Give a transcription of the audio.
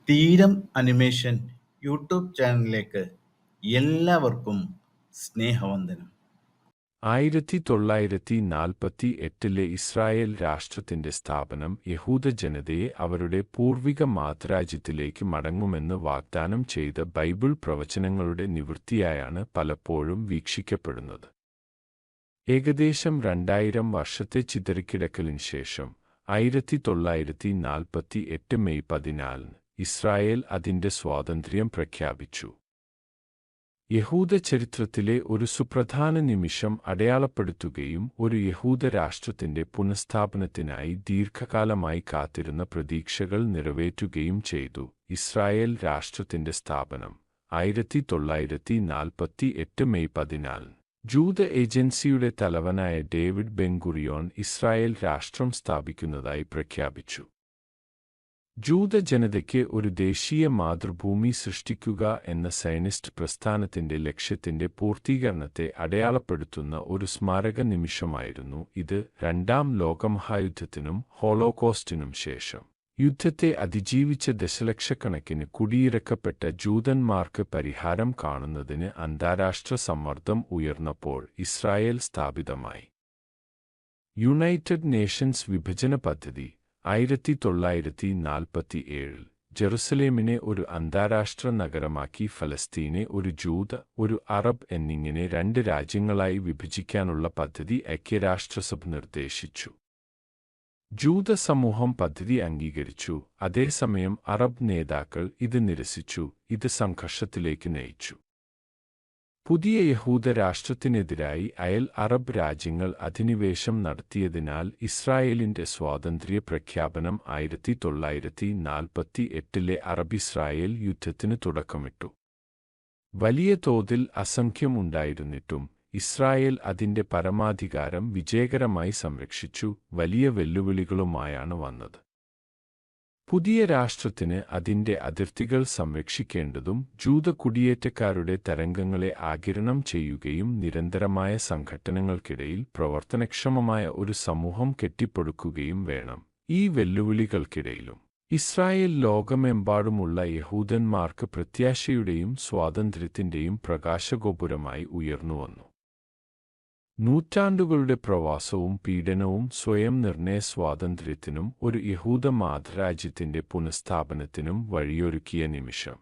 തീരം animation YouTube ചാനലിലേക്ക് എല്ലാവർക്കും സ്നേഹവന്ദനം. 1948-ലെ ഇസ്രായേൽ രാഷ്ട്രത്തിന്റെ സ്ഥാപനം യഹൂദജനതയെ അവരുടെ പൂർവിക മാതൃരാജ്യത്തിലേക്ക് മടങ്ങുമെന്ന് വാഗ്ദാനം ചെയ്ത ബൈബിൾ പ്രവചനങ്ങളുടെ നിവൃത്തിയായാണ് പലപ്പോഴും വീക്ഷിക്കപ്പെടുന്നത്. ഏകദേശം 2000 വർഷത്തെ ചിതറിക്കിടക്കലിന് ശേഷം 1948 മെയ് 14 ഇസ്രായേൽ അതിന്റെ സ്വാതന്ത്ര്യം പ്രഖ്യാപിച്ചു. യഹൂദ ചരിത്രത്തിലെ ഒരു സുപ്രധാന നിമിഷം അടയാളപ്പെടുത്തുകയും ഒരു യഹൂദ രാഷ്ട്രത്തിന്റെ പുനഃസ്ഥാപനത്തിനായി ദീർഘകാലമായി കാത്തിരുന്ന പ്രതീക്ഷകൾ നിറവേറ്റുകയും ചെയ്തു. ഇസ്രായേൽ രാഷ്ട്രത്തിന്റെ സ്ഥാപനം 1948 മെയ് 14 ജൂത ഏജൻസിയുടെ തലവനായ ഡേവിഡ് ബെൻഗുറിയോൺ ഇസ്രായേൽ രാഷ്ട്രം സ്ഥാപിക്കുന്നതായി പ്രഖ്യാപിച്ചു. ജൂത ജനതയ്ക്ക് ഒരു ദേശീയ മാതൃഭൂമി സൃഷ്ടിക്കുക എന്ന സയനിസ്റ്റ് പ്രസ്ഥാനത്തിന്റെ ലക്ഷ്യത്തിന്റെ പൂർത്തീകരണത്തെ അടയാളപ്പെടുത്തുന്ന ഒരു സ്മാരക നിമിഷമായിരുന്നു ഇത്. രണ്ടാം ലോകമഹായുദ്ധത്തിനും ഹോളോകോസ്റ്റിനും ശേഷം യുദ്ധത്തെ അതിജീവിച്ച ദശലക്ഷക്കണക്കിന് കുടിയിറക്കപ്പെട്ട ജൂതന്മാർക്ക് പരിഹാരം കാണുന്നതിന് അന്താരാഷ്ട്ര സമ്മർദ്ദം ഉയർന്നപ്പോൾ ഇസ്രായേൽ സ്ഥാപിതമായി. യുണൈറ്റഡ് നേഷൻസ് വിഭജന പദ്ധതി 1947 ജെറുസലേമിനെ ഒരു അന്താരാഷ്ട്ര നഗരമാക്കി ഫലസ്തീനെ ഒരു ജൂത, ഒരു അറബ് എന്നിങ്ങനെ 2 രാജ്യങ്ങളായി വിഭജിക്കാനുള്ള പദ്ധതി ഐക്യരാഷ്ട്രസഭ നിർദ്ദേശിച്ചു. ജൂത സമൂഹം പദ്ധതി അംഗീകരിച്ചു, അതേസമയം അറബ് നേതാക്കൾ ഇത് നിരസിച്ചു. ഇത് സംഘർഷത്തിലേക്ക് നയിച്ചു. പുതിയ യഹൂദ രാഷ്ട്രത്തിനെതിരായി അയൽ അറബ് രാജ്യങ്ങൾ അധിനിവേശം നടത്തിയതിനാൽ ഇസ്രായേലിന്റെ സ്വാതന്ത്ര്യ പ്രഖ്യാപനം 1948-ലെ അറബ്-ഇസ്രായേൽ യുദ്ധത്തിന് തുടക്കമിട്ടു. വലിയ തോതിൽ അസംഖ്യം ഉണ്ടായിരുന്നിട്ടും ഇസ്രായേൽ അതിന്റെ പരമാധികാരം വിജയകരമായി സംരക്ഷിച്ചു. വലിയ വെല്ലുവിളികളുമായാണ് വന്നത്. പുതിയ രാഷ്ട്രത്തിന് അതിന്റെ അതിർത്തികൾ സംരക്ഷിക്കേണ്ടതും ജൂത കുടിയേറ്റക്കാരുടെ തരംഗങ്ങളെ ആഗിരണം ചെയ്യുകയും നിരന്തരമായ സംഘട്ടനങ്ങൾക്കിടയിൽ പ്രവർത്തനക്ഷമമായ ഒരു സമൂഹം കെട്ടിപ്പടുക്കുകയും വേണം. ഈ വെല്ലുവിളികൾക്കിടയിലും ഇസ്രായേൽ ലോകമെമ്പാടുമുള്ള യഹൂദന്മാർക്ക് പ്രത്യാശയുടെയും സ്വാതന്ത്ര്യത്തിന്റെയും പ്രകാശഗോപുരമായി ഉയർന്നുവന്നു. നൂറ്റാണ്ടുകളുടെ പ്രവാസവും പീഡനവും സ്വയം നിർണയ സ്വാതന്ത്ര്യത്തിനും ഒരു യഹൂദ മാതൃരാജ്യത്തിന്റെ പുനഃസ്ഥാപനത്തിനും വഴിയൊരുക്കിയ നിമിഷം.